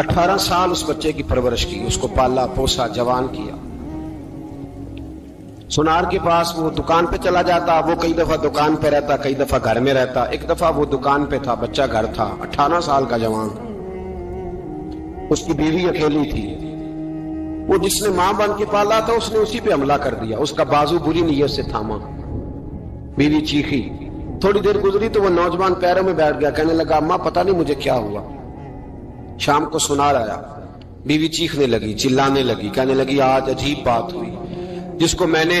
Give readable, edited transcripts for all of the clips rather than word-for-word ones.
18 سال اس بچے کی پرورش کی، اس کو پالا پوسا جوان کیا۔ سونار کے پاس وہ دکان پہ چلا جاتا، وہ کئی دفعہ دکان پہ رہتا، کئی دفعہ گھر میں رہتا۔ ایک دفعہ وہ دکان پہ تھا، بچہ گھر تھا، 18 سال کا جوان، اس کی بیوی اکیلی تھی۔ وہ جس نے ماں بن کے پالا تھا اس نے اسی پہ حملہ کر دیا، اس کا بازو بری نیت سے تھاما، بیوی چیخی۔ تھوڑی دیر گزری تو وہ نوجوان پیروں میں بیٹھ گیا، کہنے لگا اماں پتہ نہیں مجھے کیا ہوا۔ شام کو سونار آیا، بیوی چیخنے لگی، چلانے لگی، کہنے لگی آج عجیب بات ہوئی، جس کو میں نے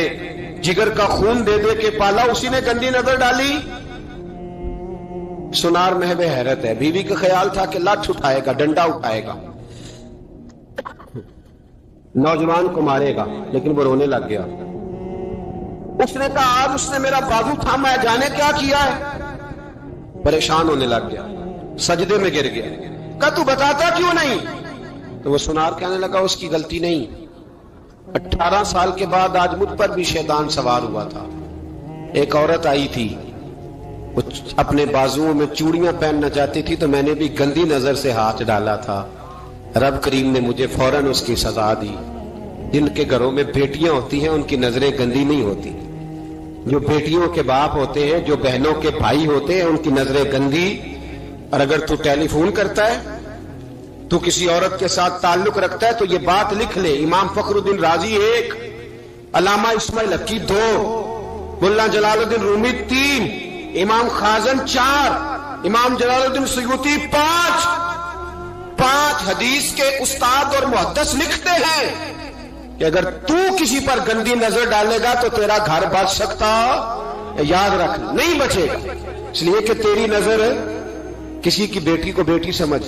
جگر کا خون دے دے کے پالا اسی نے گندی نظر ڈالی۔ سونار محو حیرت ہے، بیوی کا خیال تھا کہ لاٹھ اٹھائے گا، ڈنڈا اٹھائے گا، نوجوان کو مارے گا، لیکن وہ رونے لگ گیا۔ اس نے کہا آج اس نے میرا بازو تھاما ہے، جانے کیا کیا ہے۔ پریشان ہونے لگ گیا، سجدے میں گر گیا، کہا تو بتاتا کیوں نہیں؟ تو وہ سونار کہنے لگا اس کی غلطی نہیں، 18 سال کے بعد آج مجھ پر بھی شیطان سوار ہوا تھا۔ ایک عورت آئی تھی، وہ اپنے بازوؤں میں چوڑیاں پہننا چاہتی تھی تو میں نے بھی گندی نظر سے ہاتھ ڈالا تھا، رب کریم نے مجھے فوراً اس کی سزا دی۔ جن کے گھروں میں بیٹیاں ہوتی ہیں ان کی نظریں گندی نہیں ہوتی، جو بیٹیوں کے باپ ہوتے ہیں، جو بہنوں کے بھائی ہوتے ہیں، ان کی نظریں گندی۔ اور اگر تو ٹیلی فون کرتا ہے، تو کسی عورت کے ساتھ تعلق رکھتا ہے تو یہ بات لکھ لے، امام فخر الدین رازی 1، علامہ اسماعیل حقی 2، ملا جلال الدین رومی 3، امام خازن 4، امام جلال الدین سیوطی 5 حدیث کے استاد اور محدث لکھتے ہیں کہ اگر تو کسی پر گندی نظر ڈالے گا تو تیرا گھر بچ سکتا، یاد رکھ نہیں بچے گا، اس لیے کہ تیری نظر کسی کی بیٹی کو بیٹی سمجھ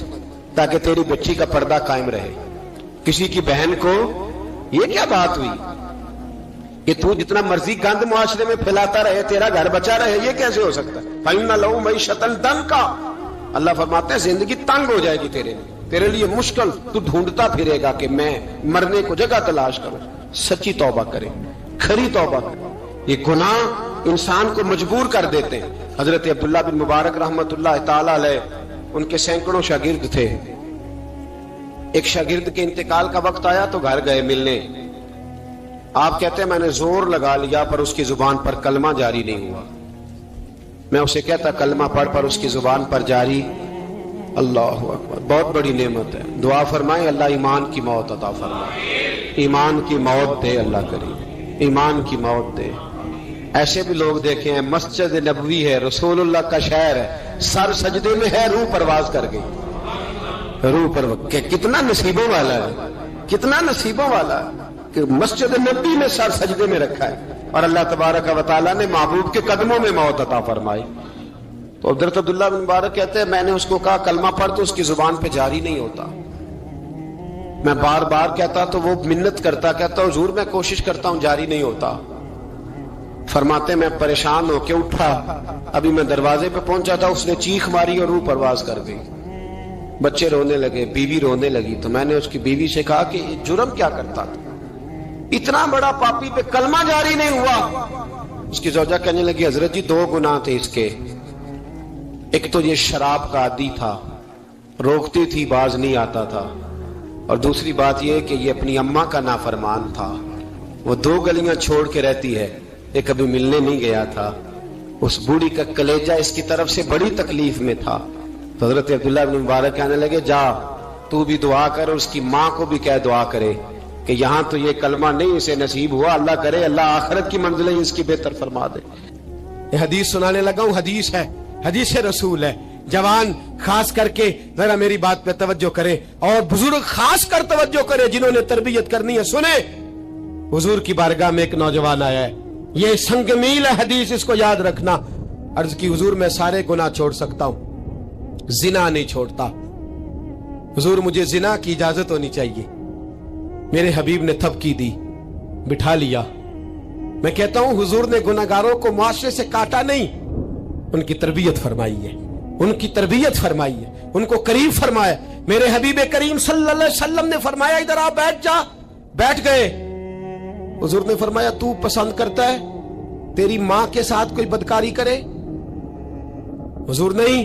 تاکہ تیری بچی کا پردہ قائم رہے، کسی کی بہن کو۔ یہ کیا بات ہوئی کہ تو جتنا مرضی گند معاشرے میں پھیلاتا رہے تیرا گھر بچا رہے؟ یہ کیسے ہو سکتا ہے؟ فَإِنَّ لَهُ مَعِيشَةً ضَنْكَ، اللہ فرماتے ہیں زندگی تنگ ہو جائے گی تیرے لیے مشکل، تو ڈھونڈتا پھرے گا کہ میں مرنے کو جگہ تلاش کروں۔ سچی توبہ کرے، کھری توبہ کرے۔ یہ گناہ انسان کو مجبور کر دیتے ہیں۔ حضرت عبداللہ بن مبارک رحمت اللہ تعالی علیہ، ان کے سینکڑوں شاگرد تھے، ایک شاگرد کے انتقال کا وقت آیا تو گھر گئے ملنے۔ آپ کہتے ہیں میں نے زور لگا لیا پر اس کی زبان پر کلمہ جاری نہیں ہوا۔ میں اسے کہتا کلمہ پڑھ پر اس کی زبان پر جاری۔ اللہ اکبر، بہت بڑی نعمت ہے۔ دعا فرمائیں اللہ ایمان کی موت عطا فرمائے، ایمان کی موت دے اللہ کریم، ایمان کی موت دے۔ ایسے بھی لوگ دیکھے ہیں، مسجد نبوی ہے، رسول اللہ کا شہر ہے، سر سجدے میں ہے، روح پرواز کر گئی، روح پرواز۔ کتنا نصیبوں والا ہے، کتنا نصیبوں والا ہے کہ مسجد نبوی میں سر سجدے میں رکھا ہے اور اللہ تبارک و تعالیٰ نے محبوب کے قدموں میں موت عطا فرمائی۔ تو حضرت عبداللہ بن مبارک کہتے ہیں میں نے اس کو کہا کلمہ پڑھ تو اس کی زبان پہ جاری نہیں ہوتا۔ میں بار بار کہتا تو وہ منت کرتا، کہتا حضور میں کوشش کرتا ہوں جاری نہیں ہوتا۔ فرماتے میں پریشان ہو کے اٹھا، ابھی میں دروازے پہ پہنچا تھا، اس نے چیخ ماری اور روح پرواز کر گئی۔ بچے رونے لگے، بیوی رونے لگی، تو میں نے اس کی بیوی سے کہا کہ جرم کیا کرتا تھا، اتنا بڑا پاپی پہ کلمہ جاری نہیں ہوا۔ اس کی زوجہ کہنے لگی حضرت جی 2 گناہ تھے اس کے، ایک تو یہ شراب کا عادی تھا، روکتی تھی باز نہیں آتا تھا، اور دوسری بات یہ کہ یہ اپنی اماں کا نافرمان تھا، وہ 2 گلیاں چھوڑ کے رہتی ہے، یہ کبھی ملنے نہیں گیا تھا، اس بوڑھی کا کلیجہ اس کی طرف سے بڑی تکلیف میں تھا۔ تو حضرت عبداللہ بن مبارک کہنے لگے جا تو بھی دعا کر، اس کی ماں کو بھی کہہ دعا کرے کہ یہاں تو یہ کلمہ نہیں اسے نصیب ہوا، اللہ کرے اللہ آخرت کی منزلیں اس کی بہتر فرما دے۔ یہ حدیث سنانے لگا ہوں، حدیث ہے، حدیث رسول ہے۔ جوان خاص کر کے ذرا میری بات پہ توجہ کرے، اور بزرگ خاص کر توجہ کرے جنہوں نے تربیت کرنی ہے۔ سنیں، حضور کی بارگاہ میں ایک نوجوان آیا ہے، یہ سنگ میل ہے حدیث، اس کو یاد رکھنا۔ عرض کی حضور میں سارے گناہ چھوڑ سکتا ہوں، زنا نہیں چھوڑتا، حضور مجھے زنا کی اجازت ہونی چاہیے۔ میرے حبیب نے تھپکی دی، بٹھا لیا۔ میں کہتا ہوں حضور نے گناہگاروں کو معاشرے سے کاٹا نہیں، ان کی تربیت فرمائی ہے، ان کی تربیت فرمائی ہے، ان کو قریب فرمایا۔ میرے حبیب کریم صلی اللہ علیہ وسلم نے فرمایا ادھر آ بیٹھ جا، بیٹھ گئے۔ حضور نے فرمایا تو پسند کرتا ہے تیری ماں کے ساتھ کوئی بدکاری کرے؟ حضور نہیں،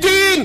3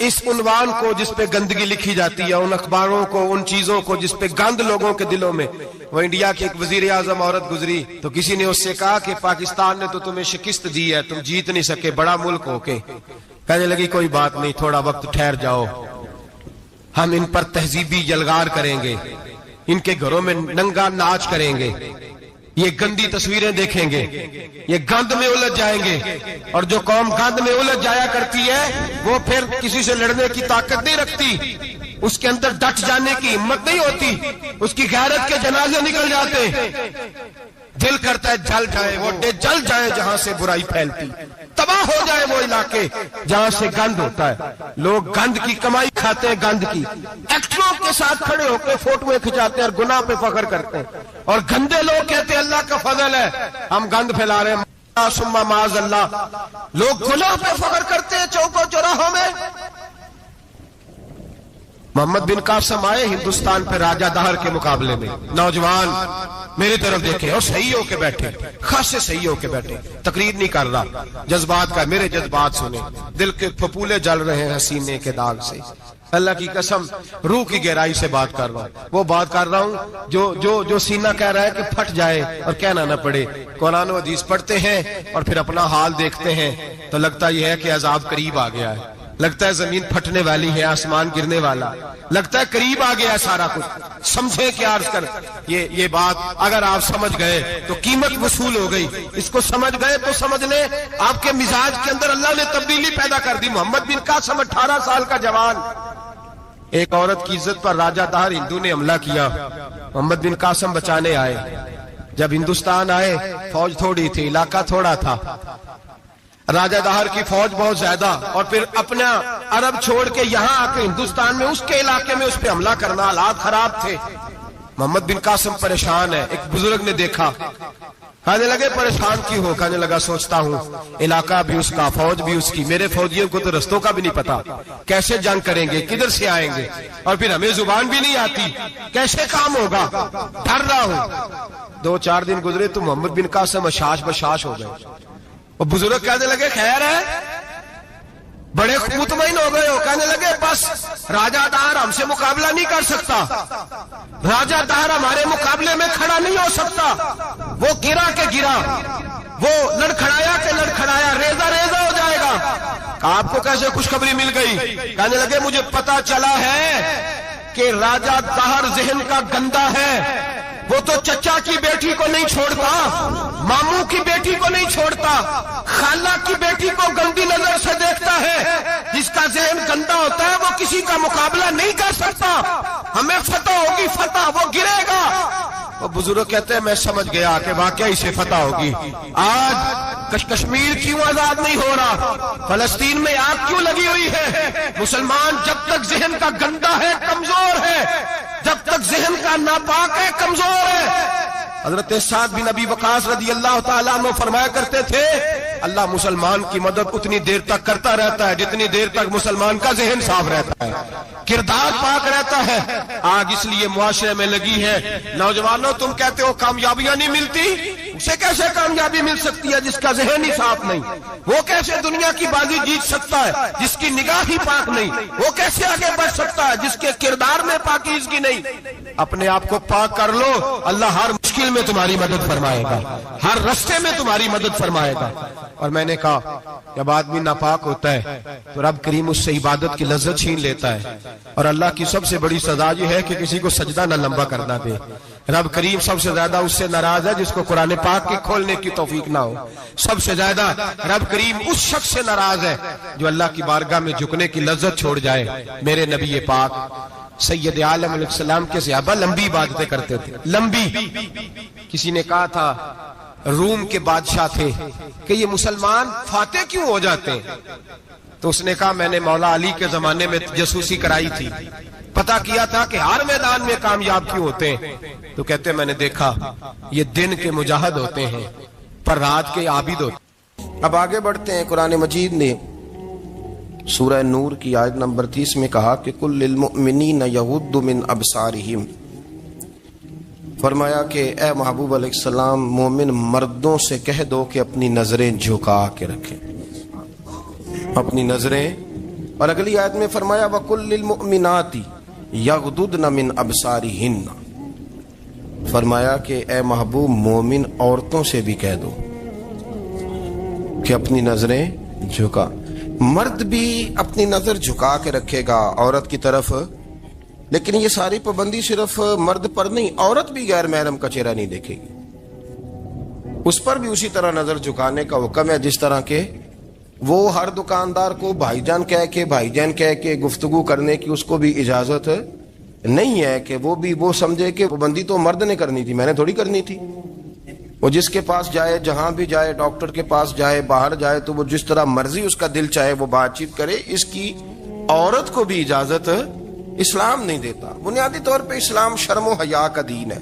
اس عنوان کو جس پہ گندگی لکھی جاتی ہے، ان اخباروں کو، ان چیزوں کو جس پہ گند لوگوں کے دلوں میں. وہ انڈیا کی ایک وزیر اعظم عورت گزری تو کسی نے اس سے کہا کہ پاکستان نے تو تمہیں شکست دی ہے، تم جیت نہیں سکے بڑا ملک ہو کے. کہنے لگی کوئی بات نہیں، تھوڑا وقت ٹھہر جاؤ، ہم ان پر تہذیبی یلغار کریں گے، ان کے گھروں میں ننگا ناچ کریں گے، یہ گندی تصویریں دیکھیں گے، یہ گند میں الجھ جائیں گے. اور جو قوم گند میں الجھ جایا کرتی ہے وہ پھر کسی سے لڑنے کی طاقت نہیں رکھتی، اس کے اندر ڈٹ جانے کی ہمت نہیں ہوتی، اس کی غیرت کے جنازے نکل جاتے. دل کرتا ہے جل جائے وہ جل جائے جہاں سے برائی پھیلتی، تباہ ہو جائے وہ علاقے جہاں سے گند ہوتا ہے. لوگ گند کی کمائی کھاتے ہیں، گند کی. ایکٹروں کے ساتھ کھڑے ہو کے فوٹویں کھچاتے ہیں اور گناہ پہ فخر کرتے ہیں، اور گندے لوگ کہتے ہیں اللہ کا فضل ہے ہم گند پھیلا رہے ہیں، ثم معاذ اللہ. لوگ گناہ پہ فخر کرتے ہیں چوکوں چوراہوں میں. محمد بن قاسم آئے ہندوستان پہ راجہ دہر کے مقابلے میں، نوجوان میری طرف دیکھیں اور صحیح ہو کے بیٹھے، خاصے صحیح ہو کے بیٹھے، تقریر نہیں کر رہا، جذبات کا. میرے جذبات سنیں، دل کے پھپولے جل رہے ہیں سینے کے داغ سے. اللہ کی قسم روح کی گہرائی سے بات کر رہا ہوں، وہ بات کر رہا ہوں جو سینہ کہہ رہا ہے کہ پھٹ جائے اور کہنا نہ پڑے. قرآن و حدیث پڑھتے ہیں اور پھر اپنا حال دیکھتے ہیں تو لگتا یہ ہے کہ عذاب قریب آ گیا ہے، لگتا ہے زمین پھٹنے والی ہے، آسمان گرنے والا، لگتا ہے قریب آ گیا ہے سارا کچھ. سمجھے کیا عرض کر یہ بات اگر آپ سمجھ گئے تو قیمت وصول ہو گئی. اس کو سمجھ گئے تو سمجھ لیں آپ کے مزاج کے اندر اللہ نے تبدیلی پیدا کر دی. محمد بن قاسم 18 سال کا جوان، ایک عورت کی عزت پر راجہ دہر ہندو نے حملہ کیا، محمد بن قاسم بچانے آئے. جب ہندوستان آئے فوج تھوڑی تھی، علاقہ تھوڑا تھا، راجہ دہر کی فوج بہت زیادہ، اور پھر اپنا عرب چھوڑ کے یہاں آ کے ہندوستان میں اس کے علاقے میں اس پہ حملہ کرنا، حالات خراب تھے. محمد بن قاسم پریشان ہے. ایک بزرگ نے دیکھا، کہنے لگے پریشان کیوں ہو؟ کہنے لگا سوچتا ہوں علاقہ بھی اس کا، فوج بھی اس کی، میرے فوجیوں کو تو رستوں کا بھی نہیں پتا، کیسے جنگ کریں گے، کدھر سے آئیں گے، اور پھر ہمیں زبان بھی نہیں آتی، کیسے کام ہوگا، ڈر رہا ہوں. 2-4 دن گزرے تو محمد بن قاسم اشاش بشاش ہو گئے. وہ بزرگ کہنے لگے خیر ہے، بڑے مطمئن ہو گئے ہو. کہنے لگے بس راجہ دہر ہم سے مقابلہ نہیں کر سکتا، راجہ دہر ہمارے مقابلے میں کھڑا نہیں ہو سکتا. وہ گرا کے گرا، وہ لڑکھڑایا کے لڑکھڑایا، ریزہ ریزہ ہو جائے گا. آپ کو کیسے خوشخبری مل گئی؟ کہنے لگے مجھے پتا چلا ہے کہ راجہ دہر ذہن کا گندا ہے، وہ تو چچا کی بیٹی کو نہیں چھوڑتا، ماموں کی بیٹی کو نہیں چھوڑتا، خالہ کی بیٹی کو گندی نظر سے دیکھتا ہے. جس کا ذہن گندا ہوتا ہے وہ کسی کا مقابلہ نہیں کر سکتا. ہمیں فتح ہوگی، فتح، وہ گرے گا. وہ بزرگ کہتے ہیں میں سمجھ گیا کہ واقعی سے فتح ہوگی. آج کشمیر کیوں آزاد نہیں ہو رہا، فلسطین میں آگ کیوں لگی ہوئی ہے؟ مسلمان جب تک ذہن کا گندا ہے کمزور ہے، جب تک ذہن کا ناپاک ہے کمزور ہے. حضرت سعد بن ابی وقاص رضی اللہ تعالیٰ عنہ فرمایا کرتے تھے اللہ مسلمان کی مدد اتنی دیر تک کرتا رہتا ہے جتنی دیر تک مسلمان کا ذہن صاف رہتا ہے، کردار پاک رہتا ہے. آگ اس لیے معاشرے میں لگی ہے. نوجوانوں تم کہتے ہو کامیابیاں نہیں ملتی، اسے کیسے کامیابی مل سکتی ہے جس کا ذہن ہی صاف نہیں؟ وہ کیسے دنیا کی بازی جیت سکتا ہے جس کی نگاہ ہی پاک نہیں؟ وہ کیسے آگے بڑھ سکتا ہے جس کے کردار میں پاکیزگی نہیں؟ اپنے آپ کو پاک کر لو، اللہ ہر مشکل میں تمہاری مدد فرمائے گا، ہر رستے میں تمہاری مدد فرمائے گا. اور میں نے کہا جب آدمی ناپاک ہوتا ہے تو رب کریم اس سے عبادت کی لذت چھین لیتا ہے. اور اللہ کی سب سے بڑی سزا یہ ہے کہ کسی کو سجدہ نہ لمبا کرنا دے. رب کریم سب سے زیادہ اس سے ناراض ہے جس کو قرآن پاک کے کھولنے کی توفیق نہ ہو. سب سے زیادہ رب کریم اس شخص سے ناراض ہے جو اللہ کی بارگاہ میں جھکنے کی لذت چھوڑ جائے. میرے نبی پاک سید عالم علیہ السلام کے صحابہ لمبی عبادتیں کرتے تھے، لمبی. کسی نے کہا تھا روم کے بادشاہ تھے کہ یہ مسلمان فاتح کیوں ہو جاتے ہیں؟ تو اس نے کہا میں نے مولا علی کے زمانے میں جاسوسی کرائی تھی، پتا کیا تھا کہ ہر میدان میں کامیاب کیوں ہوتے ہیں. تو کہتے میں نے دیکھا یہ دن کے مجاہد ہوتے ہیں پر رات کے عابد ہوتے ہیں. اب آگے بڑھتے ہیں. قرآن مجید نے سورہ نور کی آیت نمبر 30 میں کہا کہ کل للمؤمنین یغضوا من ابصارہم، فرمایا کہ اے محبوب علیہ السلام مومن مردوں سے کہہ دو کہ اپنی نظریں جھکا کے رکھیں، اپنی نظریں اور اگلی آیت میں فرمایا وَقُلْ لِلْمُؤْمِنَاتِ يَغْضُضْنَ مِنْ أَبْصَارِهِنَّ، فرمایا کہ اے محبوب مومن عورتوں سے بھی کہہ دو کہ اپنی نظریں جھکا. مرد بھی اپنی نظر جھکا کے رکھے گا عورت کی طرف، لیکن یہ ساری پابندی صرف مرد پر نہیں، عورت بھی غیر محرم کا چہرہ نہیں دیکھے گی، اس پر بھی اسی طرح نظر جھکانے کا حکم ہے جس طرح کہ وہ ہر دکاندار کو بھائی جان کہہ کے گفتگو کرنے کی اس کو بھی اجازت نہیں ہے کہ وہ بھی وہ سمجھے کہ پابندی تو مرد نے کرنی تھی، میں نے تھوڑی کرنی تھی. وہ جس کے پاس جائے، جہاں بھی جائے، ڈاکٹر کے پاس جائے، باہر جائے، تو وہ جس طرح مرضی اس کا دل چاہے وہ بات چیت کرے، اس کی عورت کو بھی اجازت اسلام نہیں دیتا. بنیادی طور پہ اسلام شرم و حیا کا دین ہے،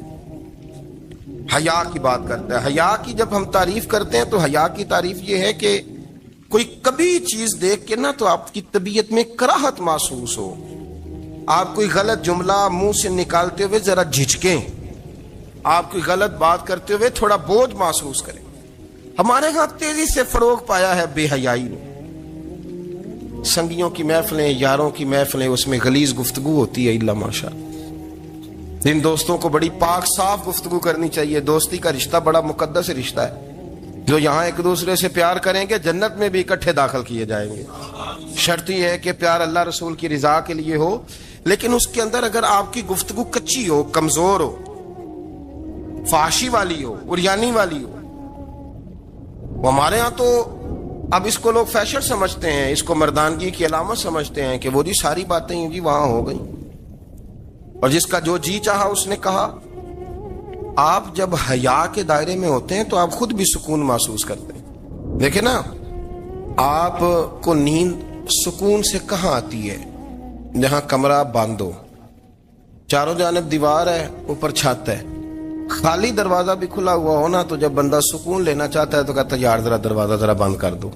حیا کی بات کرتا ہے. حیا کی جب ہم تعریف کرتے ہیں تو حیا کی تعریف یہ ہے کہ کوئی کبھی چیز دیکھ کے نا تو آپ کی طبیعت میں کراہت محسوس ہو، آپ کوئی غلط جملہ منہ سے نکالتے ہوئے ذرا جھجکیں، آپ کوئی غلط بات کرتے ہوئے تھوڑا بوجھ محسوس کریں. ہمارے ہاں تیزی سے فروغ پایا ہے بے حیائی نے. سنگیوں کی محفلیں، یاروں کی محفلیں، اس میں غلیظ گفتگو ہوتی ہے الا ماشاء. جن دوستوں کو بڑی پاک صاف گفتگو کرنی چاہیے. دوستی کا رشتہ بڑا مقدس رشتہ ہے، جو یہاں ایک دوسرے سے پیار کریں گے جنت میں بھی اکٹھے داخل کیے جائیں گے. شرط یہ ہے کہ پیار اللہ رسول کی رضا کے لیے ہو، لیکن اس کے اندر اگر آپ کی گفتگو کچی ہو، کمزور ہو، فحاشی والی ہو، عریانی والی ہو. ہمارے ہاں تو اب اس کو لوگ فیشن سمجھتے ہیں، اس کو مردانگی کی علامت سمجھتے ہیں کہ وہ جی ساری باتیں جی وہاں ہو گئیں اور جس کا جو جی چاہا اس نے کہا. آپ جب حیا کے دائرے میں ہوتے ہیں تو آپ خود بھی سکون محسوس کرتے ہیں. دیکھیں نا، آپ کو نیند سکون سے کہاں آتی ہے؟ جہاں کمرہ بند ہو، چاروں جانب دیوار ہے، اوپر چھت ہے، خالی دروازہ بھی کھلا ہوا ہونا تو جب بندہ سکون لینا چاہتا ہے تو کہتا ہے یار ذرا دروازہ ذرا بند کر دو.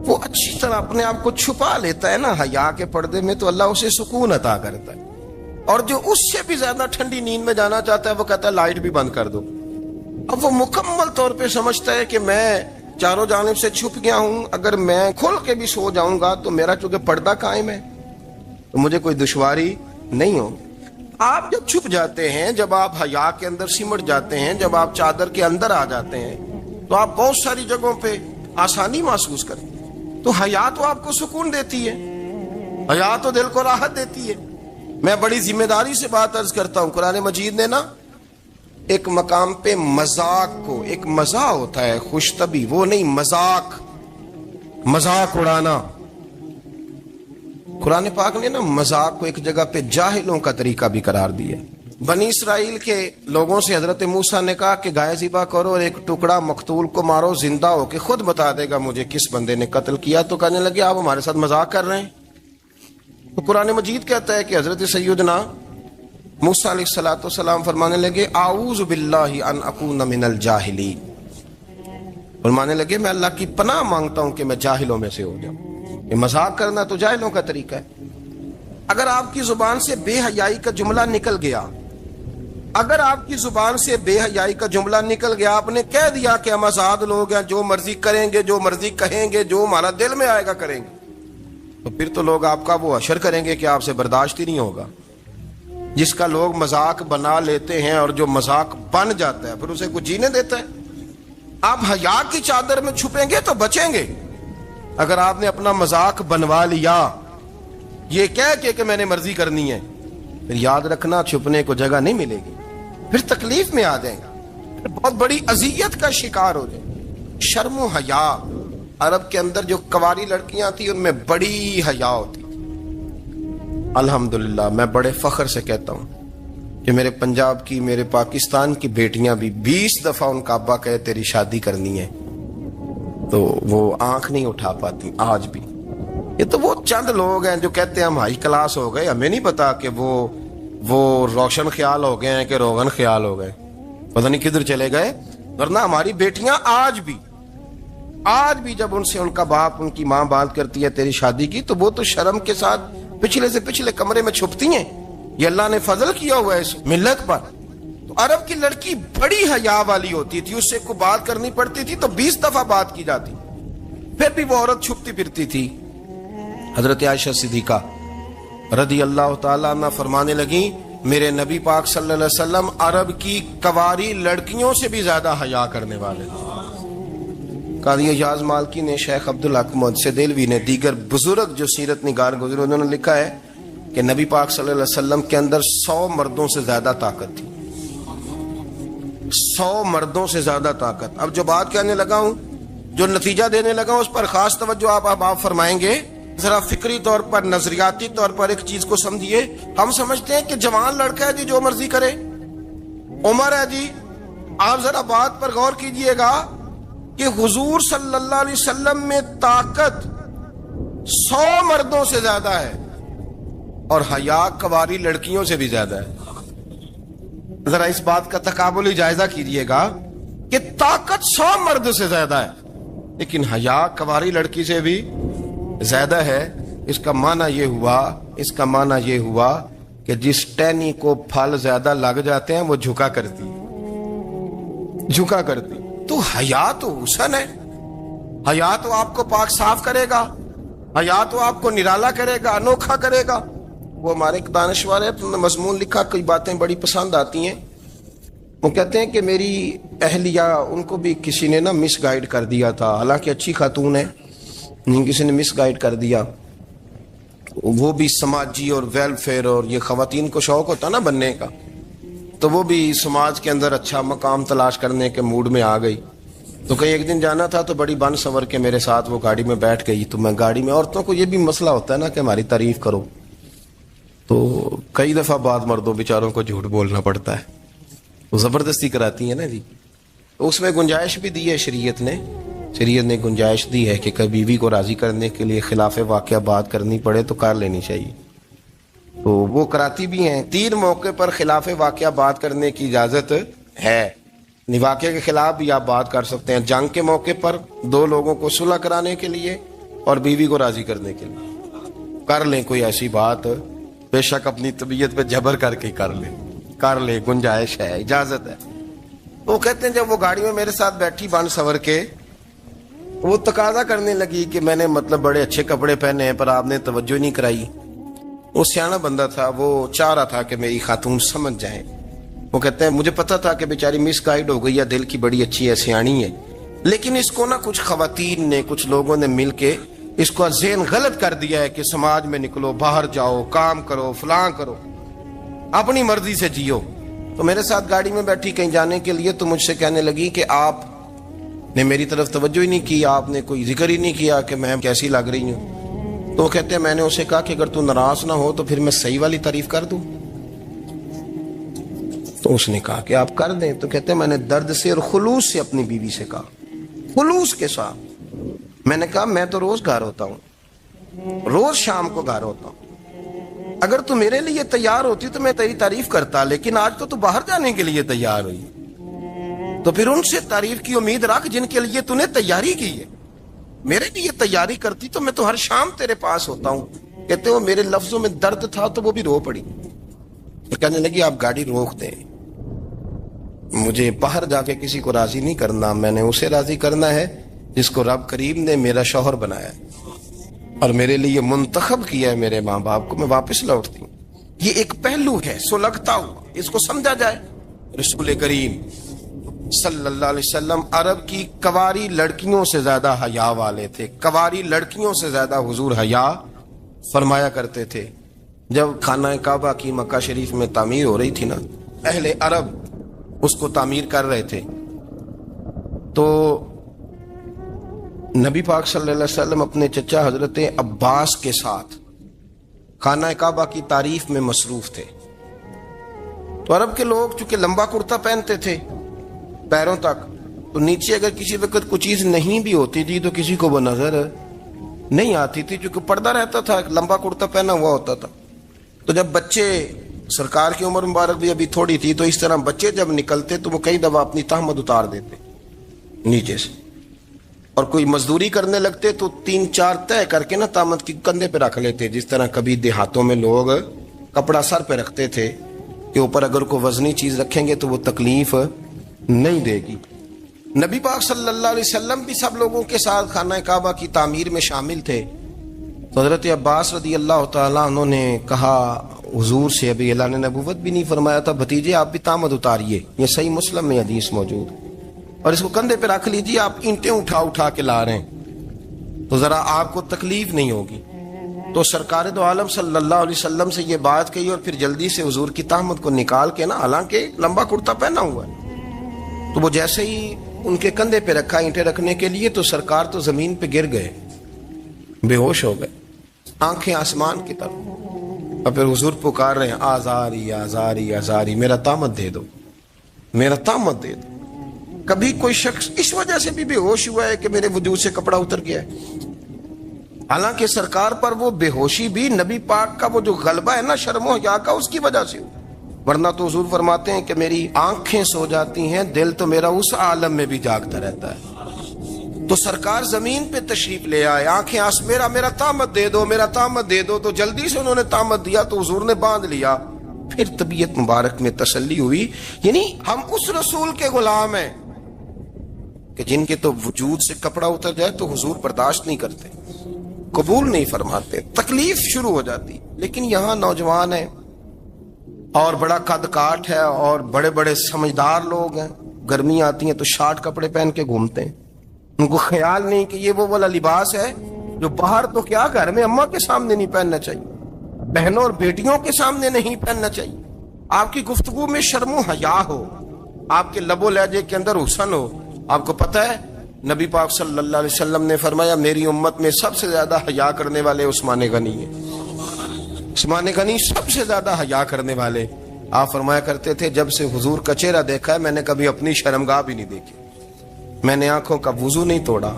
وہ اچھی طرح اپنے آپ کو چھپا لیتا ہے نا حیا کے پردے میں، تو اللہ اسے سکون عطا کرتا ہے. اور جو اس سے بھی زیادہ ٹھنڈی نیند میں جانا چاہتا ہے وہ کہتا ہے لائٹ بھی بند کر دو. اب وہ مکمل طور پہ سمجھتا ہے کہ میں چاروں جانب سے چھپ گیا ہوں، اگر میں کھل کے بھی سو جاؤں گا تو میرا چونکہ پردہ قائم ہے تو مجھے کوئی دشواری نہیں ہو. آپ جب چھپ جاتے ہیں، جب آپ حیا کے اندر سمٹ جاتے ہیں، جب آپ چادر کے اندر آ جاتے ہیں تو آپ بہت ساری جگہوں پہ آسانی محسوس کرتے ہیں. تو حیا تو آپ کو سکون دیتی ہے، حیا تو دل کو راحت دیتی ہے. میں بڑی ذمہ داری سے بات عرض کرتا ہوں، قرآن مجید نے نا ایک مقام پہ مذاق کو، ایک مزاح ہوتا ہے خوش طبی، وہ نہیں مذاق اڑانا. قرآن پاک نے نا مذاق کو ایک جگہ پہ جاہلوں کا طریقہ بھی قرار دیا. بنی اسرائیل کے لوگوں سے حضرت موسیٰ نے کہا کہ گائے ذبح کرو اور ایک ٹکڑا مقتول کو مارو، زندہ ہو کے خود بتا دے گا مجھے کس بندے نے قتل کیا. تو کہنے لگے آپ ہمارے ساتھ مذاق کر رہے ہیں. تو قرآن مجید کہتا ہے کہ حضرت سیدنا موسیٰ علیہ السلام فرمانے لگے اعوذ باللہ ان اکون من الجاہلین. فرمانے لگے میں اللہ کی پناہ مانگتا ہوں کہ میں جاہلوں میں سے ہو جاؤں. یہ مذاق کرنا تو جاہلوں کا طریقہ ہے. اگر آپ کی زبان سے بے حیائی کا جملہ نکل گیا، اگر آپ کی زبان سے بے حیائی کا جملہ نکل گیا، آپ نے کہہ دیا کہ ہم آزاد لوگ ہیں، جو مرضی کریں گے، جو مرضی کہیں گے، جو ہمارا دل میں آئے گا کریں گے، تو پھر تو لوگ آپ کا وہ حشر کریں گے کہ آپ سے برداشت ہی نہیں ہوگا. جس کا لوگ مذاق بنا لیتے ہیں اور جو مذاق بن جاتا ہے پھر اسے کچھ جینے دیتا ہے. آپ حیا کی چادر میں چھپیں گے تو بچیں گے. اگر آپ نے اپنا مذاق بنوا لیا یہ کہہ کے کہ میں نے مرضی کرنی ہے، پھر یاد رکھنا چھپنے کو جگہ نہیں ملے گی، پھر تکلیف میں آ جائیں گا، پھر بہت بڑی اذیت کا شکار ہو جائیں. شرم و حیا، عرب کے اندر جو کنواری لڑکیاں تھیں ان میں بڑی حیا ہوتی. الحمدللہ میں بڑے فخر سے کہتا ہوں کہ میرے پنجاب کی، میرے پاکستان کی بیٹیاں بھی 20 دفعہ ان کا ابا کہے تیری شادی کرنی ہے تو وہ آنکھ نہیں اٹھا پاتی آج بھی. یہ تو وہ چند لوگ ہیں جو کہتے ہیں ہم ہائی کلاس ہو گئے، ہمیں نہیں پتا کہ وہ روشن خیال ہو گئے ہیں کہ روغن خیال ہو گئے، پتہ نہیں کدھر چلے گئے. ورنہ ہماری بیٹیاں آج بھی جب ان سے ان کا باپ، ان کی ماں بات کرتی ہے تیری شادی کی، تو وہ تو شرم کے ساتھ پچھلے سے پچھلے کمرے میں چھپتی ہیں. یہ اللہ نے فضل کیا ہوا ہے اس ملت پر. تو عرب کی لڑکی بڑی حیا والی ہوتی تھی، اس سے کوئی بات کرنی پڑتی تھی تو 20 دفعہ بات کی جاتی، پھر بھی وہ عورت چھپتی پھرتی تھی. حضرت عائشہ صدیقہ رضی اللہ تعالیٰ عنہ فرمانے لگیں میرے نبی پاک صلی اللہ علیہ وسلم عرب کی کواری لڑکیوں سے بھی زیادہ حیا کرنے والے تھے۔ قاضی اعجاز مالکی نے، شیخ عبدالحق محدث دہلوی نے، دیگر بزرگ جو سیرت نگار گزرے انہوں نے لکھا ہے کہ نبی پاک صلی اللہ علیہ وسلم کے اندر 100 مردوں سے زیادہ طاقت تھی، 100 مردوں سے زیادہ طاقت۔ اب جو بات کہنے لگا ہوں، جو نتیجہ دینے لگا ہوں، اس پر خاص توجہ آپ فرمائیں گے۔ ذرا فکری طور پر، نظریاتی طور پر ایک چیز کو سمجھیے۔ ہم سمجھتے ہیں کہ جوان لڑکا ہے جی جو مرضی کرے، عمر ہے جی۔ آپ ذرا بات پر غور کیجئے گا کہ حضور صلی اللہ علیہ وسلم میں طاقت 100 مردوں سے زیادہ ہے اور حیا کواری لڑکیوں سے بھی زیادہ ہے۔ ذرا اس بات کا تقابلی جائزہ کیجئے گا کہ طاقت 100 مرد سے زیادہ ہے لیکن حیا کواری لڑکی سے بھی زیادہ ہے۔ اس کا معنی یہ ہوا کہ جس ٹہنی کو پھل زیادہ لگ جاتے ہیں وہ جھکا کرتی۔ تو حیا تو حسن ہے، حیا تو آپ کو پاک صاف کرے گا، حیا تو آپ کو نرالا کرے گا، انوکھا کرے گا۔ وہ ہمارے ایک دانشور ہے، انہوں نے مضمون لکھا، کئی باتیں بڑی پسند آتی ہیں۔ وہ کہتے ہیں کہ میری اہلیہ، ان کو بھی کسی نے مس گائیڈ کر دیا تھا، حالانکہ اچھی خاتون ہے، کسی نے مس گائیڈ کر دیا۔ وہ بھی سماجی اور ویلفیئر اور یہ خواتین کو شوق ہوتا نا بننے کا، تو وہ بھی سماج کے اندر اچھا مقام تلاش کرنے کے موڈ میں آ گئی۔ تو کہیں ایک دن جانا تھا تو بڑی بن سنور کے میرے ساتھ وہ گاڑی میں بیٹھ گئی۔ تو میں گاڑی میں، عورتوں کو یہ بھی مسئلہ ہوتا ہے نا کہ ہماری تعریف کرو، تو کئی دفعہ بعض مردوں بیچاروں کو جھوٹ بولنا پڑتا ہے، وہ زبردستی کراتی ہیں نا جی۔ تو اس میں گنجائش بھی دی ہے شریعت نے گنجائش دی ہے کہ کبھی بیوی کو راضی کرنے کے لیے خلاف واقعہ بات کرنی پڑے تو کر لینی چاہیے، تو وہ کراتی بھی ہیں۔ 3 موقع پر خلاف واقعہ بات کرنے کی اجازت ہے، واقعے کے خلاف بھی آپ بات کر سکتے ہیں۔ جنگ کے موقع پر 2 لوگوں کو صلح کرانے کے لیے اور بیوی کو راضی کرنے کے لیے کر لیں کوئی ایسی بات، بے شک اپنی طبیعت پہ جبر کر کے کر لیں، گنجائش ہے، اجازت ہے۔ وہ کہتے ہیں جب وہ گاڑی میں میرے ساتھ بیٹھی بن سنور کے، وہ تقاضا کرنے لگی کہ میں نے بڑے اچھے کپڑے پہنے ہیں پر آپ نے توجہ نہیں کرائی۔ وہ سیاںا بندہ تھا، وہ چاہ رہا تھا کہ میری خاتون سمجھ جائیں۔ وہ کہتے ہیں مجھے پتا تھا کہ بیچاری مس گائیڈ ہو گئی ہے، دل کی بڑی اچھی ہے، سیاਣੀ ہے، لیکن اس کو کچھ خواتین نے، کچھ لوگوں نے مل کے اس کو ذہن غلط کر دیا ہے کہ سماج میں نکلو، باہر جاؤ، کام کرو، فلاں کرو، اپنی مرضی سے جیو۔ تو میرے ساتھ گاڑی میں بیٹھی کہیں جانے کے لیے، تو مجھ سے کہنے لگی کہ آپ نے میری طرف توجہ ہی نہیں کی، آپ نے کوئی ذکر ہی نہیں کیا کہ میں کیسی لگ رہی ہوں۔ تو کہتے ہیں میں نے اسے کہا کہ اگر تو ناراض نہ ہو تو پھر میں صحیح والی تعریف کر دوں۔ تو اس نے کہا کہ آپ کر دیں۔ تو کہتے ہیں میں نے درد سے اور خلوص سے اپنی بیوی سے کہا، خلوص کے ساتھ میں نے کہا میں تو روز گھر ہوتا ہوں، روز شام کو گھر ہوتا ہوں، اگر تو میرے لیے تیار ہوتی تو میں تیری تعریف کرتا، لیکن آج تو باہر جانے کے لیے تیار ہوئی، تو پھر ان سے تعریف کی امید رکھ جن کے لیے تو نے تیاری کی ہے۔ میرے لیے تیاری کرتی تو میں تو ہر شام تیرے پاس ہوتا ہوں۔ کہتے ہیں میرے لفظوں میں درد تھا تو وہ بھی رو پڑی۔ تو کہنے لگی آپ گاڑی روک دیں، مجھے باہر جا کے کسی کو راضی نہیں کرنا، میں نے اسے راضی کرنا ہے جس کو رب کریم نے میرا شوہر بنایا اور میرے لیے منتخب کیا ہے، میرے ماں باپ کو۔ میں واپس لوٹتی ہوں۔ یہ ایک پہلو ہے سلگتا ہوا، اس کو سمجھا جائے۔ رسول کریم صلی اللہ علیہ وسلم عرب کی کواری لڑکیوں سے زیادہ حیا والے تھے، کواری لڑکیوں سے زیادہ حضور حیا فرمایا کرتے تھے۔ جب خانہ کعبہ کی مکہ شریف میں تعمیر ہو رہی تھی نا، اہل عرب اس کو تعمیر کر رہے تھے، تو نبی پاک صلی اللہ علیہ وسلم اپنے چچا حضرت عباس کے ساتھ خانہ کعبہ کی تعریف میں مصروف تھے۔ تو عرب کے لوگ چونکہ لمبا کرتا پہنتے تھے پیروں تک، تو نیچے اگر کسی وقت کوئی چیز نہیں بھی ہوتی تھی تو کسی کو وہ نظر نہیں آتی تھی، چونکہ پردہ رہتا تھا، لمبا کرتا پہنا ہوا ہوتا تھا۔ تو جب بچے، سرکار کی عمر مبارک بھی ابھی تھوڑی تھی، تو اس طرح بچے جب نکلتے تو وہ کئی دفعہ اپنی تہمت اتار دیتے نیچے سے، اور کوئی مزدوری کرنے لگتے تو 3-4 طے کر کے تہمت کی کندھے پہ رکھ لیتے، جس طرح کبھی دیہاتوں میں لوگ کپڑا سر پہ رکھتے تھے کہ اوپر اگر کوئی وزنی چیز رکھیں گے تو وہ تکلیف نہیں دے گی۔ نبی پاک صلی اللہ علیہ وسلم بھی سب لوگوں کے ساتھ خانہ کعبہ کی تعمیر میں شامل تھے۔ تو حضرت عباس رضی اللہ تعالیٰ عنہ نے کہا حضور سے، ابھی اللہ نے نبوت بھی نہیں فرمایا تھا، بھتیجے آپ بھی تامد اتاریے، یہ صحیح مسلم میں حدیث موجود، اور اس کو کندھے پہ رکھ لیجیے، آپ اینٹیں اٹھا اٹھا کے لا رہے ہیں تو ذرا آپ کو تکلیف نہیں ہوگی۔ تو سرکار دو عالم صلی اللہ علیہ وسلم سے یہ بات کہی، اور پھر جلدی سے حضور کی تامد کو نکال کے نا، حالانکہ لمبا کرتا پہنا ہوا ہے، تو وہ جیسے ہی ان کے کندھے پہ رکھا اینٹیں رکھنے کے لیے، تو سرکار تو زمین پہ گر گئے، بے ہوش ہو گئے، آنکھیں آسمان کی طرف، اور پھر حضور پکار رہے ہیں، آزاری آزاری آزاری، میرا تامد دے دو، میرا تامد دے دو۔ کبھی کوئی شخص اس وجہ سے بھی بے ہوش ہوا ہے کہ میرے وجود سے کپڑا اتر گیا ہے؟ حالانکہ سرکار پر وہ بے ہوشی بھی نبی پاک کا وہ جو غلبہ ہے نا شرم و حیا کا، اس کی وجہ سے ہو، ورنہ تو حضور فرماتے ہیں کہ میری آنکھیں سو جاتی ہیں، دل تو میرا اس عالم میں بھی جاگتا رہتا ہے۔ تو سرکار زمین پہ تشریف لے آئے، آنکھیں میرا تامد دے دو، میرا تامد دے دو، تو جلدی سے انہوں نے تامد دیا، تو حضور نے باندھ لیا۔ پھر طبیعت مبارک میں تسلی ہوئی، یعنی ہم اس رسول کے غلام ہیں کہ جن کے تو وجود سے کپڑا اتر جائے تو حضور برداشت نہیں کرتے، قبول نہیں فرماتے، تکلیف شروع ہو جاتی۔ لیکن یہاں نوجوان ہیں اور بڑا قد کاٹ ہے اور بڑے بڑے سمجھدار لوگ ہیں، گرمی آتی ہیں تو شارٹ کپڑے پہن کے گھومتے ہیں، ان کو خیال نہیں کہ یہ وہ والا لباس ہے جو باہر تو کیا گھر میں اماں کے سامنے نہیں پہننا چاہیے، بہنوں اور بیٹیوں کے سامنے نہیں پہننا چاہیے۔ آپ کی گفتگو میں شرم و حیا ہو، آپ کے لب و لہجے کے اندر حسن ہو۔ آپ کو پتہ ہے نبی پاک صلی اللہ علیہ وسلم نے فرمایا میری امت میں سب سے زیادہ حیا کرنے والے عثمان غنی ہیں، عثمان غنی سب سے زیادہ حیا کرنے والے۔ آپ فرمایا کرتے تھے جب سے حضور کا چہرہ دیکھا ہے میں نے کبھی اپنی شرمگاہ بھی نہیں دیکھی، میں نے آنکھوں کا وضو نہیں توڑا،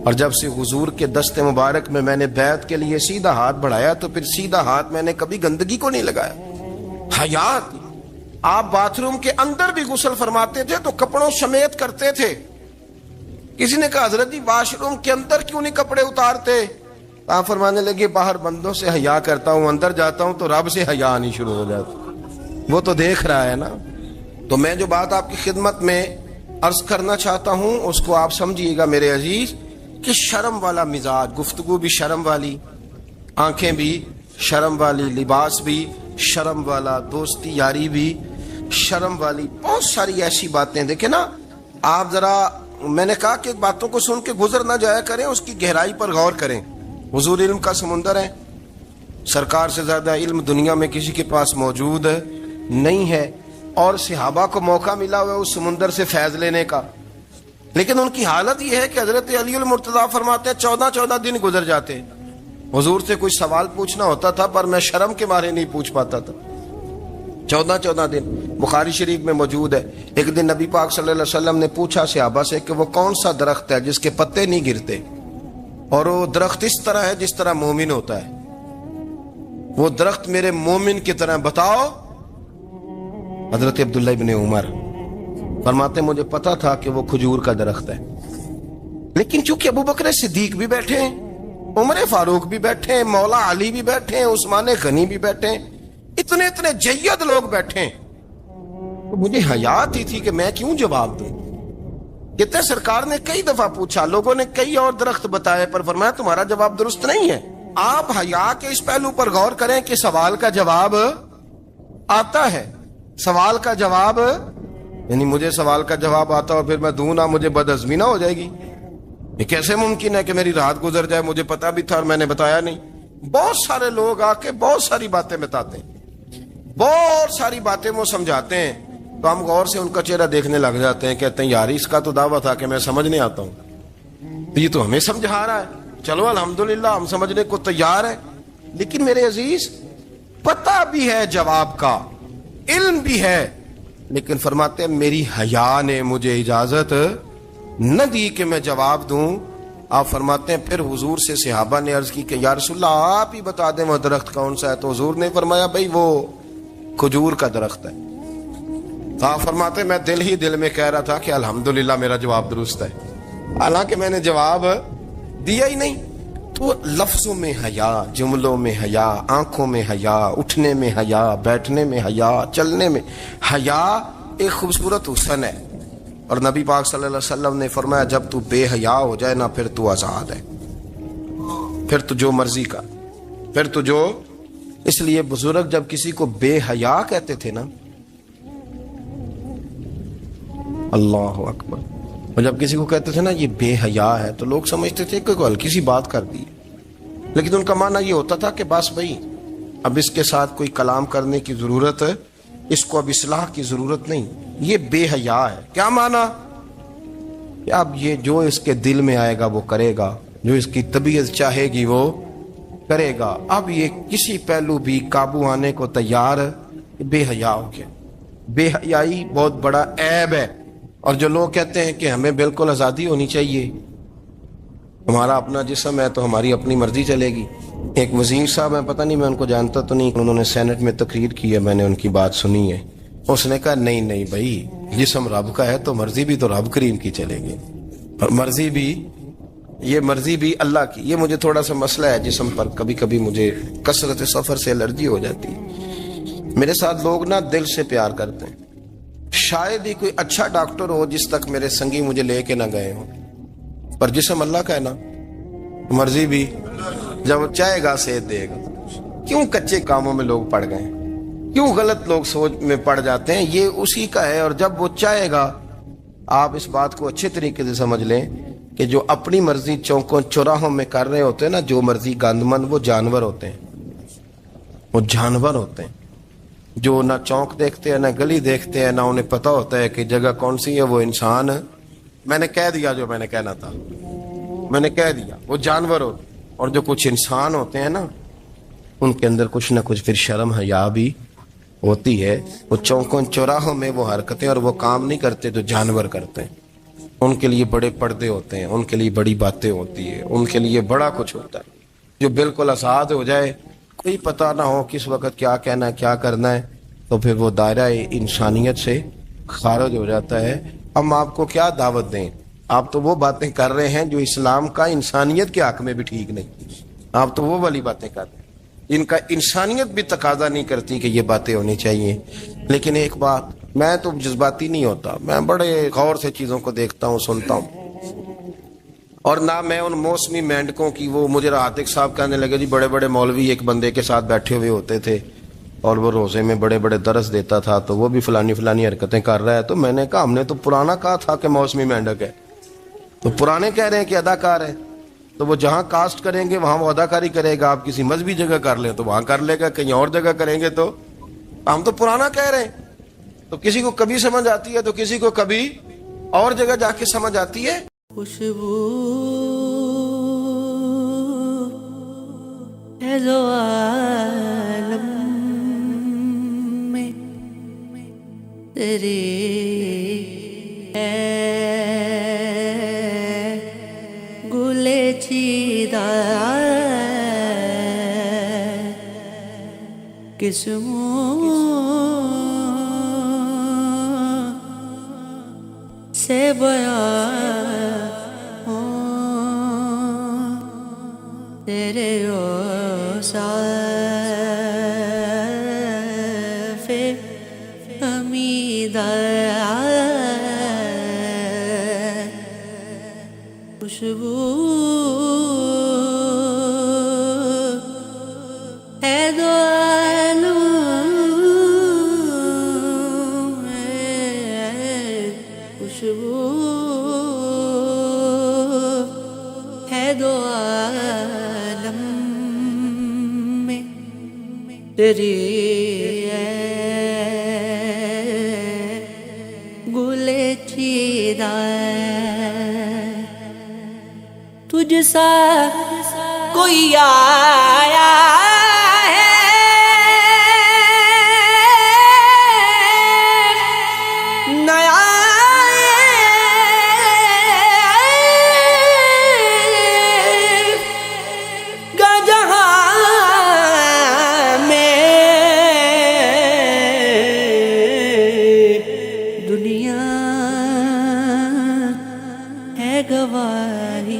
اور جب سے حضور کے دست مبارک میں نے بیعت کے لیے سیدھا ہاتھ بڑھایا تو پھر سیدھا ہاتھ میں نے کبھی گندگی کو نہیں لگایا۔ حیات، آپ باتھ روم کے اندر بھی غسل فرماتے تھے تو کپڑوں سمیت کرتے تھے۔ کسی نے کہا حضرت جی واش روم کے اندر کیوں نہیں کپڑے اتارتے؟ آپ فرمانے لگے باہر بندوں سے حیا کرتا ہوں، اندر جاتا ہوں تو رب سے حیا آنی شروع ہو جاتی، وہ تو دیکھ رہا ہے نا۔ تو میں جو بات آپ کی خدمت میں عرض کرنا چاہتا ہوں اس کو آپ سمجھیے گا میرے عزیز، کہ شرم والا مزاج، گفتگو بھی شرم والی، آنکھیں بھی شرم والی، لباس بھی شرم والا، دوستی یاری بھی شرم والی، بہت ساری ایسی باتیں۔ دیکھیں نا آپ ذرا، میں نے کہا کہ باتوں کو سن کے گزر نہ جایا کریں، اس کی گہرائی پر غور کریں۔ حضور علم کا سمندر ہے، سرکار سے زیادہ علم دنیا میں کسی کے پاس موجود نہیں ہے، اور صحابہ کو موقع ملا ہوا ہے اس سمندر سے فیض لینے کا، لیکن ان کی حالت یہ ہے کہ حضرت علی المرتضیٰ فرماتے ہیں 14 دن گزر جاتے، حضور سے کوئی سوال پوچھنا ہوتا تھا پر میں شرم کے مارے نہیں پوچھ پاتا تھا۔ 14 دن بخاری شریف میں موجود ہے۔ ایک دن نبی پاک صلی اللہ علیہ وسلم نے پوچھا صحابہ سے کہ وہ کون سا درخت ہے جس کے پتے نہیں گرتے، اور وہ درخت اس طرح ہے جس طرح مومن ہوتا ہے، وہ درخت میرے مومن کی طرح بتاؤ۔ حضرت عبداللہ ابن عمر فرماتے مجھے پتا تھا کہ وہ کھجور کا درخت ہے، لیکن چونکہ ابو بکر صدیق بھی بیٹھے ہیں، عمر فاروق بھی بیٹھے ہیں، مولا علی بھی بیٹھے ہیں، عثمان غنی بھی بیٹھے ہیں، اتنے جید لوگ بیٹھے ہیں، تو مجھے حیا آتی تھی کہ میں کیوں جواب دوں۔ کہتے سرکار نے کئی دفعہ پوچھا، لوگوں نے کئی اور درخت بتائے، پر فرمایا تمہارا جواب درست نہیں ہے۔ آپ حیا کے اس پہلو پر غور کریں کہ سوال کا جواب آتا ہے، سوال کا جواب، یعنی مجھے سوال کا جواب آتا اور پھر میں دوں نہ، مجھے بدہضمی نہ ہو جائے گی؟ یہ کیسے ممکن ہے کہ میری رات گزر جائے، مجھے پتا بھی تھا اور میں نے بتایا نہیں؟ بہت سارے لوگ آ کے بہت ساری باتیں بتاتے ہیں، بہت ساری باتیں وہ سمجھاتے ہیں، تو ہم غور سے ان کا چہرہ دیکھنے لگ جاتے ہیں، کہتے ہیں یار اس کا تو دعویٰ تھا کہ میں سمجھنے آتا ہوں، یہ تو ہمیں سمجھا رہا ہے، چلو الحمدللہ ہم سمجھنے کو تیار ہیں۔ لیکن میرے عزیز پتہ بھی ہے جواب کا، علم بھی ہے، لیکن فرماتے ہیں میری حیا نے مجھے اجازت نہ دی کہ میں جواب دوں۔ آپ فرماتے ہیں پھر حضور سے صحابہ نے عرض کی کہ یا رسول اللہ آپ ہی بتا دیں وہ درخت کون سا ہے، تو حضور نے فرمایا بھئی وہ کھجور کا درخت ہے۔ تو آپ فرماتے ہیں میں دل ہی دل میں کہہ رہا تھا کہ الحمدللہ میرا جواب درست ہے، حالانکہ میں نے جواب دیا ہی نہیں۔ تو لفظوں میں حیا، جملوں میں حیا، آنکھوں میں حیا، اٹھنے میں حیا، بیٹھنے میں حیا، چلنے میں حیا ایک خوبصورت حسن ہے، اور نبی پاک صلی اللہ علیہ وسلم نے فرمایا جب تو بے حیا ہو جائے نا پھر تو آزاد ہے، پھر تو جو مرضی کا۔ پھر تو جو اس لیے بزرگ جب کسی کو بے حیا کہتے تھے نا، اللہ اکبر، اور جب کسی کو کہتے تھے نا یہ بے حیا ہے تو لوگ سمجھتے تھے کہ کوئی ہلکی سی بات کر دی، لیکن ان کا معنی یہ ہوتا تھا کہ بس بھائی اب اس کے ساتھ کوئی کلام کرنے کی ضرورت ہے، اس کو اب اصلاح کی ضرورت نہیں، یہ بے حیا ہے۔ کیا معنی کہ اب یہ جو اس کے دل میں آئے گا وہ کرے گا، جو اس کی طبیعت چاہے گی وہ کرے گا، اب یہ کسی پہلو بھی قابو آنے کو تیار ہے، بے حیا ہو گیا۔ بے حیائی بہت بڑا عیب ہے، اور جو لوگ کہتے ہیں کہ ہمیں بالکل آزادی ہونی چاہیے، ہمارا اپنا جسم ہے تو ہماری اپنی مرضی چلے گی۔ ایک وزیر صاحب ہیں، پتہ نہیں میں ان کو جانتا تو نہیں، انہوں نے سینٹ میں تقریر کی ہے، میں نے ان کی بات سنی ہے، اس نے کہا نہیں نہیں بھائی، جسم رب کا ہے تو مرضی بھی تو رب کریم کی چلے گی، اور مرضی بھی اللہ کی۔ یہ مجھے تھوڑا سا مسئلہ ہے جسم پر، کبھی کبھی مجھے کثرت سفر سے الرجی ہو جاتی ہے۔ میرے ساتھ لوگ نا دل سے پیار کرتے ہیں، شاید ہی کوئی اچھا ڈاکٹر ہو جس تک میرے سنگی مجھے لے کے نہ گئے ہوں، پر جسم اللہ کا ہے نا، مرضی بھی جب چاہے گا صحت دے گا۔ کیوں کچے کاموں میں لوگ پڑ گئے، کیوں غلط لوگ سوچ میں پڑ جاتے ہیں، یہ اسی کا ہے۔ اور جب وہ چاہے گا، آپ اس بات کو اچھے طریقے سے سمجھ لیں کہ جو اپنی مرضی چوکوں چوراہوں میں کر رہے ہوتے ہیں نا، جو مرضی گندمند، وہ جانور ہوتے ہیں، وہ جانور ہوتے ہیں جو نہ چونک دیکھتے ہیں نہ گلی دیکھتے ہیں، نہ انہیں پتہ ہوتا ہے کہ جگہ کون سی ہے۔ وہ انسان، میں نے کہہ دیا جو میں نے کہنا تھا، میں نے کہہ دیا، وہ جانور ہوتے ہیں۔ اور جو کچھ انسان ہوتے ہیں نا، ان کے اندر کچھ نہ کچھ پھر شرم حیا بھی ہوتی ہے۔ وہ چوکوں چوراہوں میں وہ حرکتیں اور وہ کام نہیں کرتے جو جانور کرتے ہیں۔ ان کے لیے بڑے پردے ہوتے ہیں، ان کے لیے بڑی باتیں ہوتی ہیں، ان کے لیے بڑا کچھ ہوتا ہے۔ جو بالکل آزاد ہو جائے، کوئی پتہ نہ ہو کس وقت کیا کہنا ہے کیا کرنا ہے، تو پھر وہ دائرہ انسانیت سے خارج ہو جاتا ہے۔ ہم آپ کو کیا دعوت دیں؟ آپ تو وہ باتیں کر رہے ہیں جو اسلام کا انسانیت کے حق میں بھی ٹھیک نہیں، آپ تو وہ والی باتیں کر رہے ہیں جن کا انسانیت بھی تقاضا نہیں کرتی کہ یہ باتیں ہونی چاہیے۔ لیکن ایک بات، میں تو جذباتی نہیں ہوتا، میں بڑے غور سے چیزوں کو دیکھتا ہوں، سنتا ہوں، اور نہ میں ان موسمی مینڈکوں کی۔ وہ مجھے عاتق صاحب کہنے لگے جی بڑے بڑے مولوی ایک بندے کے ساتھ بیٹھے ہوئے ہوتے تھے اور وہ روزے میں بڑے بڑے درس دیتا تھا، تو وہ بھی فلانی حرکتیں کر رہا ہے۔ تو میں نے کہا ہم نے تو پرانا کہا تھا کہ موسمی مینڈک ہے، تو پرانے کہہ رہے ہیں کہ اداکار ہے، تو وہ جہاں کاسٹ کریں گے وہاں وہ اداکاری کرے گا۔ آپ کسی مذہبی جگہ کر لیں تو وہاں کر لے گا، کہیں اور جگہ کریں گے تو ہم تو پرانا کہہ رہے ہیں۔ تو کسی کو کبھی سمجھ آتی ہے تو کسی کو کبھی اور جگہ جا کے سمجھ آتی ہے۔ خوشبو ہے جو عالم میں تیری ہے، گلے چیدہ قسموں سے بیان تیرے اوصاف حمیدہ، خوشبو ہے دو عالم میں، خوشبو ہے دو عالم میں تیری گلے چیدہ، تجھ سا کوئی آیا دنیا ہے گواہی